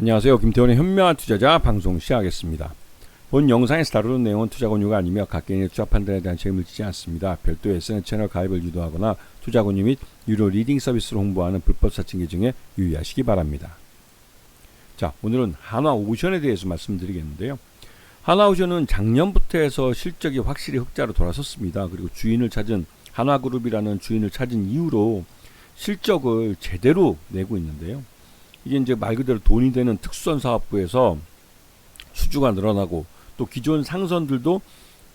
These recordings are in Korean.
안녕하세요. 김태원의 현명한 투자자 방송 시작하겠습니다. 본 영상에서 다루는 내용은 투자 권유가 아니며 각개인의 투자 판단에 대한 책임을 지지 않습니다. 별도의 SNS 채널 가입을 유도하거나 투자 권유 및 유료 리딩 서비스를 홍보하는 불법 사칭 계정에 유의하시기 바랍니다. 자, 오늘은 하나오션에 대해서 말씀드리겠는데요. 하나오션은 작년부터 해서 실적이 확실히 흑자로 돌아섰습니다. 그리고 하나그룹이라는 주인을 찾은 이후로 실적을 제대로 내고 있는데요. 이게 이제 말 그대로 돈이 되는 특수선 사업부에서 수주가 늘어나고 또 기존 상선들도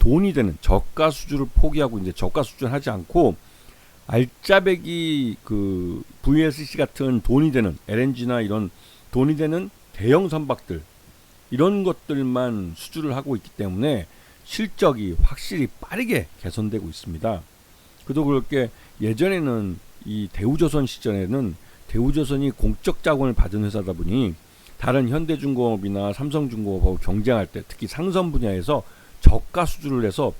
돈이 되는 저가 수주를 포기하고 이제 저가 수주를 하지 않고 알짜배기 그 VLCC 같은 돈이 되는 LNG나 이런 돈이 되는 대형 선박들 이런 것들만 수주를 하고 있기 때문에 실적이 확실히 빠르게 개선되고 있습니다. 그도 그렇게 예전에는 이 대우조선 시절에는 대우조선이 공적 자본을 받은 회사다 보니 다른 현대중공업이나 삼성중공업하고 경쟁할 때 특히 상선 분야에서 저가 수주를 해서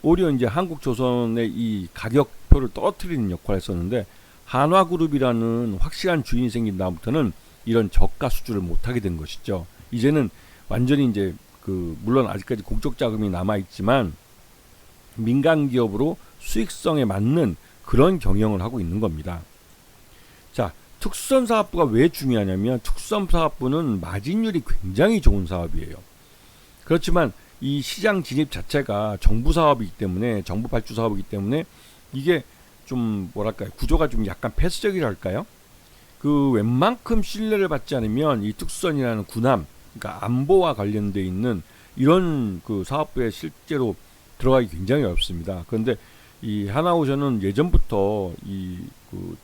오히려 이제 한국조선의 이 가격표를 떨어뜨리는 역할을 했었는데 한화그룹이라는 확실한 주인이 생긴 다음부터는 이런 저가 수주를 못하게 된 것이죠. 이제는 완전히 이제 물론 아직까지 공적 자금이 남아 있지만 민간 기업으로 수익성에 맞는 그런 경영을 하고 있는 겁니다. 자, 특수선 사업부가 왜 중요하냐면 특수선 사업부는 마진율이 굉장히 좋은 사업이에요. 그렇지만 이 시장 진입 자체가 정부 사업이기 때문에 정부 발주 사업이기 때문에 이게 좀 뭐랄까요 구조가 좀 약간 폐쇄적이랄까요. 그 웬만큼 신뢰를 받지 않으면 이 특수선이라는 군함 그러니까 안보와 관련돼 있는 이런 그 사업부에 실제로 들어가기 굉장히 어렵습니다. 그런데 이 하나오션은 예전부터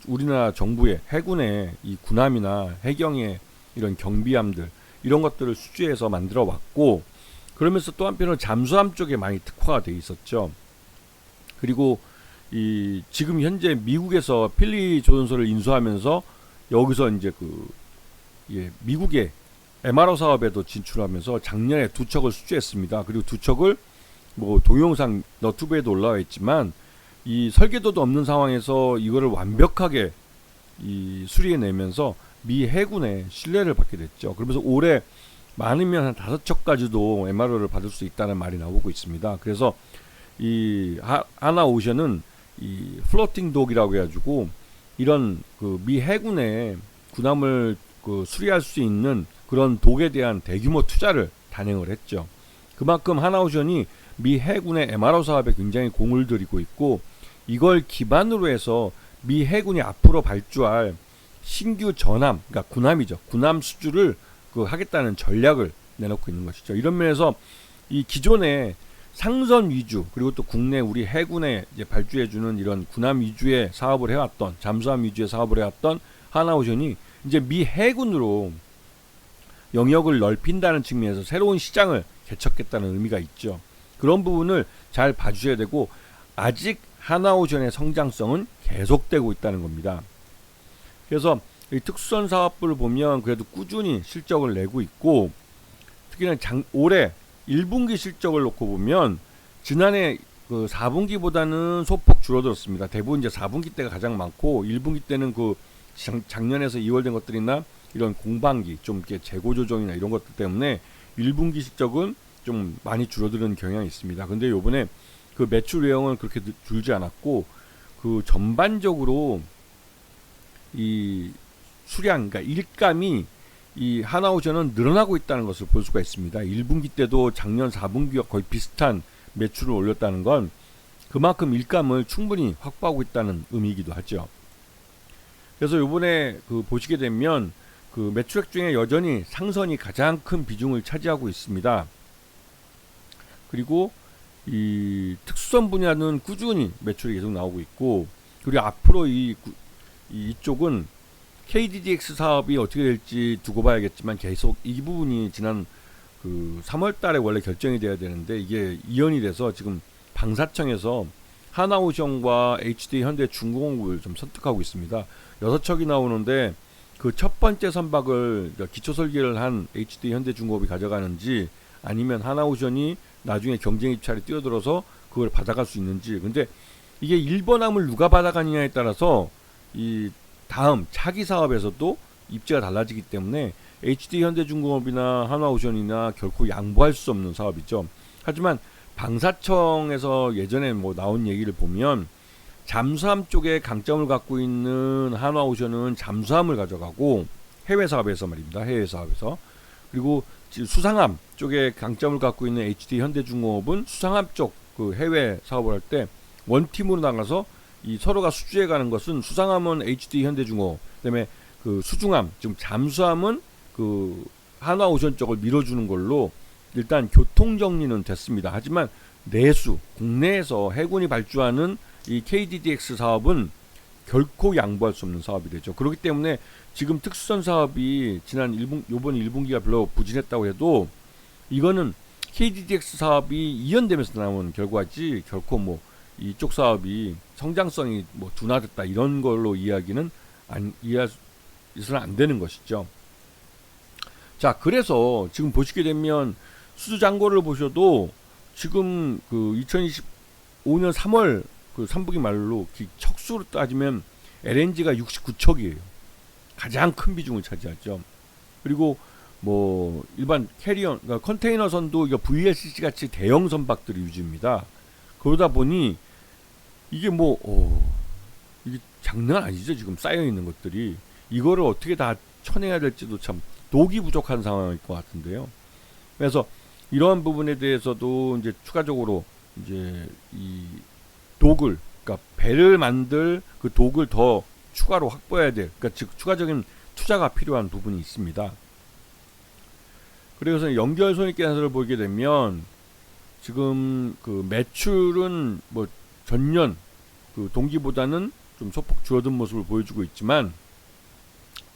우리나라 정부의 해군의 이 군함이나 해경의 이런 경비함들 이런 것들을 수주해서 만들어 왔고 그러면서 또 한편으로 잠수함 쪽에 많이 특화가 돼 있었죠. 그리고 지금 현재 미국에서 필리 조선소를 인수하면서 여기서 이제 미국의 MRO 사업에도 진출하면서 작년에 2척을 수주했습니다. 그리고 2척을 동영상 너튜브에도 올라와 있지만 이 설계도도 없는 상황에서 이거를 완벽하게 수리해내면서 미 해군의 신뢰를 받게 됐죠. 그러면서 올해 많으면 한 5척까지도 MRO를 받을 수 있다는 말이 나오고 있습니다. 그래서 이 하나오션은 이 플로팅 독이라고 해가지고 이런 미 해군의 군함을 수리할 수 있는 그런 독에 대한 대규모 투자를 단행을 했죠. 그만큼 하나오션이 미 해군의 MRO 사업에 굉장히 공을 들이고 있고 이걸 기반으로 해서 미 해군이 앞으로 발주할 신규 전함, 그러니까 군함이죠. 군함 수주를 하겠다는 전략을 내놓고 있는 것이죠. 이런 면에서 이 기존의 상선 위주 그리고 또 국내 우리 해군에 이제 발주해주는 이런 군함 위주의 사업을 해왔던 잠수함 위주의 사업을 해왔던 하나오션이 이제 미 해군으로 영역을 넓힌다는 측면에서 새로운 시장을 개척했다는 의미가 있죠. 그런 부분을 잘 봐주셔야 되고 아직 하나오션의 성장성은 계속되고 있다는 겁니다. 그래서 이 특수선 사업부를 보면 그래도 꾸준히 실적을 내고 있고 특히나 올해 1분기 실적을 놓고 보면 지난해 4분기보다는 소폭 줄어들었습니다. 대부분 이제 4분기 때가 가장 많고 1분기 때는 작년에서 2월 된 것들이나 이런 공반기 좀 이렇게 재고 조정이나 이런 것들 때문에 1분기 실적은 좀 많이 줄어드는 경향이 있습니다. 근데 요번에 매출 외형은 그렇게 줄지 않았고 전반적으로 이 수량 그러니까 일감이 이 하나오션은 늘어나고 있다는 것을 볼 수가 있습니다. 1분기 때도 작년 4분기와 거의 비슷한 매출을 올렸다는 건 그만큼 일감을 충분히 확보하고 있다는 의미이기도 하죠. 그래서 요번에 보시게 되면 매출액 중에 여전히 상선이 가장 큰 비중을 차지하고 있습니다. 그리고 이 특수선 분야는 꾸준히 매출이 계속 나오고 있고 그리고 앞으로 이쪽은 KDDX 사업이 어떻게 될지 두고 봐야겠지만 계속 이 부분이 지난 3월 달에 원래 결정이 돼야 되는데 이게 이연이 돼서 지금 방사청에서 하나오션과 HD 현대중공업을 좀 선택하고 있습니다. 6척이 나오는데 첫 번째 선박을 기초 설계를 한 HD 현대중공업이 가져가는지 아니면 하나오션이 나중에 경쟁 입찰에 뛰어들어서 그걸 받아갈 수 있는지. 근데 이게 1번함을 누가 받아가느냐에 따라서 이 다음 차기 사업에서도 입지가 달라지기 때문에 HD 현대중공업이나 한화오션이나 결코 양보할 수 없는 사업이죠. 하지만 방사청에서 예전에 뭐 나온 얘기를 보면 잠수함 쪽에 강점을 갖고 있는 한화오션은 잠수함을 가져가고 해외 사업에서 말입니다. 해외 사업에서. 그리고 수상함 쪽에 강점을 갖고 있는 HD 현대중공업은 수상함 쪽 그 해외 사업을 할 때 원팀으로 나가서 이 서로가 수주해 가는 것은 수상함은 HD 현대중공업, 그다음에 그 수중함, 지금 잠수함은 그 한화오션 쪽을 밀어주는 걸로 일단 교통 정리는 됐습니다. 하지만 내수 국내에서 해군이 발주하는 이 KDDX 사업은 결코 양보할 수 없는 사업이 되죠. 그렇기 때문에 지금 특수선 사업이 요번 1분기가 별로 부진했다고 해도 이거는 KDDX 사업이 이연되면서 나온 결과지 결코 뭐 이쪽 사업이 성장성이 뭐 둔화됐다 이런 걸로 이해해서는 안 되는 것이죠. 자, 그래서 지금 보시게 되면 수주잔고를 보셔도 지금 그 2025년 3월 그 3분기 말로 척수로 따지면 LNG가 69척이에요. 가장 큰 비중을 차지하죠. 그리고 뭐 일반 캐리어, 그러니까 컨테이너 선도 이거 VLCC 같이 대형 선박들이 유지입니다. 그러다 보니 이게 이게 장난 아니죠. 지금 쌓여 있는 것들이 이거를 어떻게 다 쳐내야 될지도 참 독이 부족한 상황일 것 같은데요. 그래서 이러한 부분에 대해서도 이제 추가적으로 이제 이 독을, 그러니까 배를 만들 그 독을 더 추가로 확보해야 될, 그러니까 즉 추가적인 투자가 필요한 부분이 있습니다. 그래서 연결 손익계산서를 보게 되면 지금 그 매출은 뭐 전년 그 동기보다는 좀 소폭 줄어든 모습을 보여주고 있지만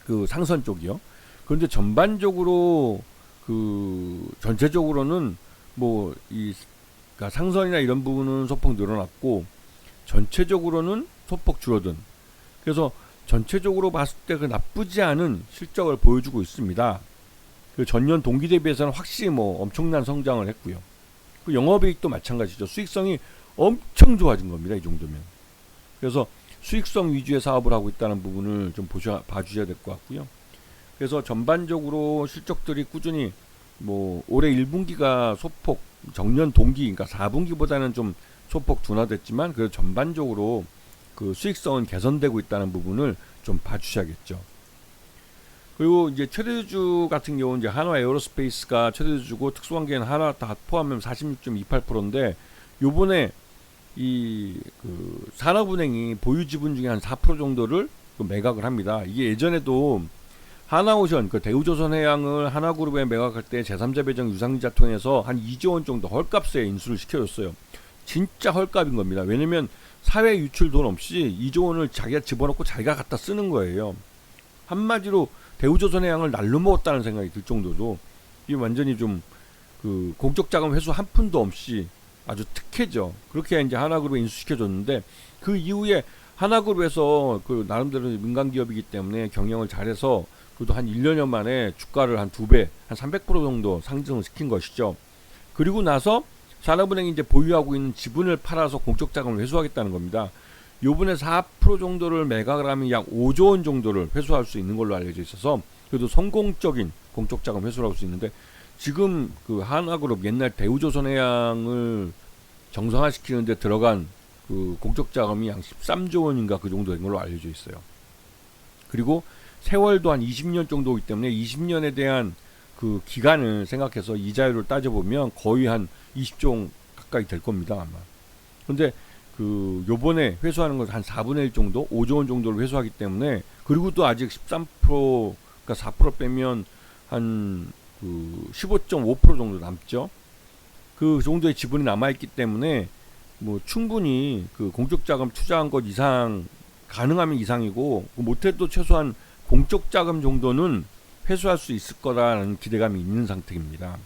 그 상선 쪽이요. 그런데 전반적으로 그 전체적으로는 뭐 그러니까 상선이나 이런 부분은 소폭 늘어났고 전체적으로는 소폭 줄어든. 그래서 전체적으로 봤을 때 그 나쁘지 않은 실적을 보여주고 있습니다. 그 전년 동기 대비해서는 확실히 뭐 엄청난 성장을 했고요. 그 영업이익도 마찬가지죠. 수익성이 엄청 좋아진 겁니다. 이 정도면. 그래서 수익성 위주의 사업을 하고 있다는 부분을 좀 봐주셔야 될 것 같고요. 그래서 전반적으로 실적들이 꾸준히 뭐 올해 1분기가 소폭 정년 동기, 그러니까 4분기보다는 좀 소폭 둔화됐지만 그래도 전반적으로 그 수익성은 개선되고 있다는 부분을 좀 봐주셔야겠죠. 그리고 이제 최대주 같은 경우는 이제 한화 에어로스페이스가 최대주고 특수관계는 하나 다 포함하면 46.28%인데 요번에 이 그 산업은행이 보유 지분 중에 한 4% 정도를 그 매각을 합니다. 이게 예전에도 하나오션, 그 대우조선해양을 하나그룹에 매각할 때 제3자 배정 유상증자 통해서 한 2조 원 정도 헐값에 인수를 시켜줬어요. 진짜 헐값인 겁니다. 왜냐면 사회 유출 돈 없이 2조 원을 자기가 집어넣고 자기가 갖다 쓰는 거예요. 한마디로 대우조선해양을 날로 먹었다는 생각이 들 정도로 이게 완전히 좀 그 공적 자금 회수 한 푼도 없이 아주 특혜죠. 그렇게 이제 하나그룹에 인수시켜줬는데 그 이후에 하나그룹에서 그 나름대로 민간 기업이기 때문에 경영을 잘해서 그래도 한 1년여 만에 주가를 한 2배, 한 300% 정도 상승을 시킨 것이죠. 그리고 나서 산업은행이 이제 보유하고 있는 지분을 팔아서 공적 자금을 회수하겠다는 겁니다. 요번에 4% 정도를 매각을 하면 약 5조 원 정도를 회수할 수 있는 걸로 알려져 있어서 그래도 성공적인 공적 자금 회수를 할 수 있는데 지금 그 하나그룹 옛날 대우조선해양을 정상화시키는 데 들어간 그 공적 자금이 약 13조 원인가 그 정도 된 걸로 알려져 있어요. 그리고 세월도 한 20년 정도이기 때문에 20년에 대한 그 기간을 생각해서 이자율을 따져보면 거의 한 20조 원 가까이 될 겁니다, 아마. 근데 그 요번에 회수하는 건 한 4분의 1 정도, 5조 원 정도를 회수하기 때문에 그리고 또 아직 13% 그러니까 4% 빼면 한 그 15.5% 정도 남죠. 그 정도의 지분이 남아있기 때문에 뭐 충분히 그 공적 자금 투자한 것 이상 가능하면 이상이고 못해도 최소한 공적 자금 정도는 회수할 수 있을 거라는 기대감이 있는 상태입니다.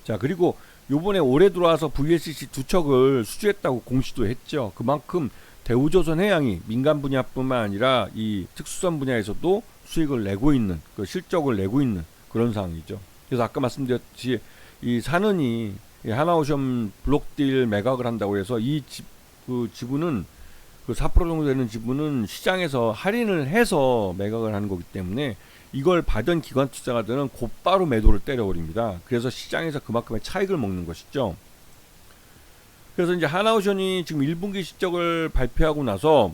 자, 그리고 요번에 올해 들어와서 VLCC 2척을 수주했다고 공시도 했죠. 그만큼 대우조선해양이 민간 분야뿐만 아니라 이 특수선 분야에서도 수익을 내고 있는, 그 실적을 내고 있는 그런 상황이죠. 그래서 아까 말씀드렸듯이 이 산은이 하나오션 블록딜 매각을 한다고 해서 그 지분은 그 4% 정도 되는 지분은 시장에서 할인을 해서 매각을 하는 거기 때문에 이걸 받은 기관 투자가들은 곧바로 매도를 때려버립니다. 그래서 시장에서 그만큼의 차익을 먹는 것이죠. 그래서 이제 하나오션이 지금 1분기 실적을 발표하고 나서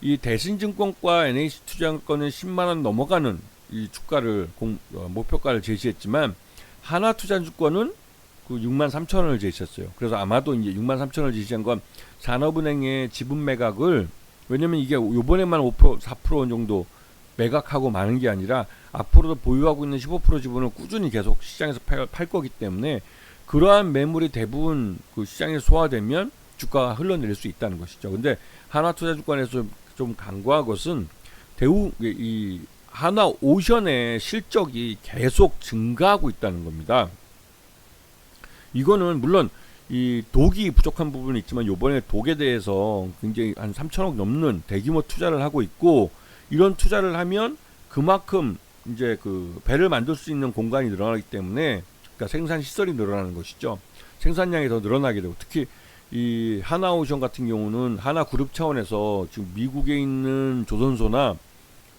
이 대신증권과 NH투자증권은 10만원 넘어가는 이 주가를 목표가를 제시했지만 하나투자증권은 그 63,000원을 제시했어요. 그래서 아마도 이제 63,000원을 제시한 건 산업은행의 지분 매각을, 왜냐면 이게 요번에만 5% 4% 정도 매각하고 마는 게 아니라 앞으로도 보유하고 있는 15% 지분을 꾸준히 계속 시장에서 팔 거기 때문에 그러한 매물이 대부분 그 시장에 소화되면 주가가 흘러내릴 수 있다는 것이죠. 근데 하나투자증권에서 좀 간과한 것은 이 하나오션의 실적이 계속 증가하고 있다는 겁니다. 이거는 물론 이 독이 부족한 부분이 있지만 요번에 독에 대해서 굉장히 한 3천억 넘는 대규모 투자를 하고 있고, 이런 투자를 하면 그만큼 이제 그 배를 만들 수 있는 공간이 늘어나기 때문에, 그러니까 생산 시설이 늘어나는 것이죠. 생산량이 더 늘어나게 되고, 특히 이 하나오션 같은 경우는 하나그룹 차원에서 지금 미국에 있는 조선소나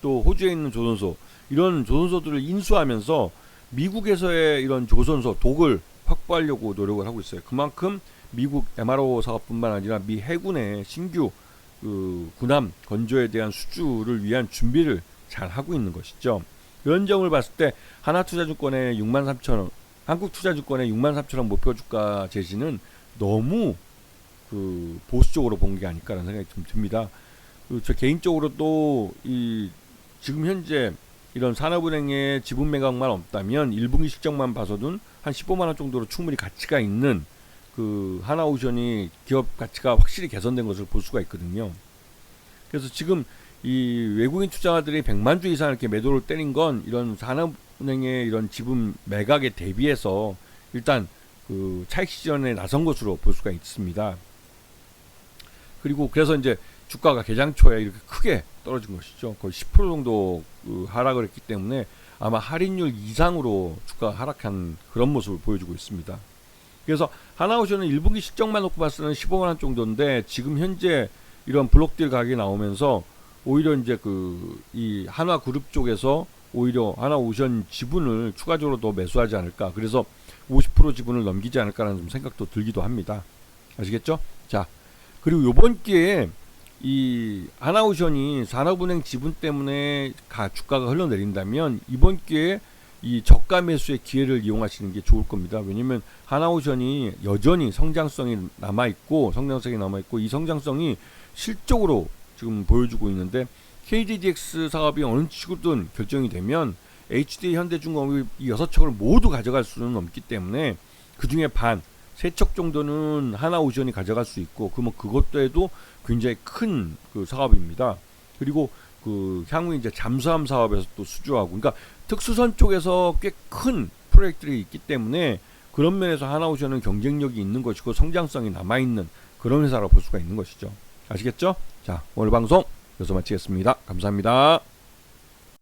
또 호주에 있는 조선소, 이런 조선소들을 인수하면서 미국에서의 이런 조선소 독을 확보하려고 노력을 하고 있어요. 그만큼 미국 MRO 사업뿐만 아니라 미 해군의 신규 그 군함 건조에 대한 수주를 위한 준비를 잘 하고 있는 것이죠. 이런 점을 봤을 때 하나투자증권의 63,000원, 한국투자증권의 63,000원 목표 주가 제시는 너무 그 보수적으로 본 게 아닐까라는 생각이 좀 듭니다. 저 개인적으로 또 이 지금 현재 이런 산업은행의 지분 매각만 없다면 1분기 실적만 봐서는 한 15만원 정도로 충분히 가치가 있는 그 하나오션이 기업 가치가 확실히 개선된 것을 볼 수가 있거든요. 그래서 지금 이 외국인 투자자들이 100만 주 이상 이렇게 매도를 때린 건 이런 산업은행의 이런 지분 매각에 대비해서 일단 그 차익 실현에 나선 것으로 볼 수가 있습니다. 그리고 그래서 이제 주가가 개장 초에 이렇게 크게 떨어진 것이죠. 거의 10% 정도 하락을 했기 때문에 아마 할인율 이상으로 주가가 하락한 그런 모습을 보여주고 있습니다. 그래서 하나오션은 1분기 실적만 놓고 봤을 때는 15만원 정도인데, 지금 현재 이런 블록딜 가격이 나오면서 오히려 이제 이 한화그룹 쪽에서 오히려 하나오션 지분을 추가적으로 더 매수하지 않을까, 그래서 50% 지분을 넘기지 않을까라는 좀 생각도 들기도 합니다. 아시겠죠? 자, 그리고 요번 기회에 이 하나오션이 산업은행 지분 때문에 주가가 흘러내린다면 이번 기회에 이 저가 매수의 기회를 이용하시는 게 좋을 겁니다. 왜냐면 하나오션이 여전히 성장성이 남아있고 이 성장성이 실적으로 지금 보여주고 있는데, KDDX 사업이 어느 식으로든 결정이 되면 HD 현대중공업이 이 6척을 모두 가져갈 수는 없기 때문에 그 중에 반, 3척 정도는 하나오션이 가져갈 수 있고, 그것도 해도 굉장히 큰 그 사업입니다. 그리고 그 향후 이제 잠수함 사업에서 또 수주하고, 그러니까 특수선 쪽에서 꽤 큰 프로젝트들이 있기 때문에 그런 면에서 하나오션은 경쟁력이 있는 것이고 성장성이 남아있는 그런 회사라고 볼 수가 있는 것이죠. 아시겠죠? 자, 오늘 방송 여기서 마치겠습니다. 감사합니다.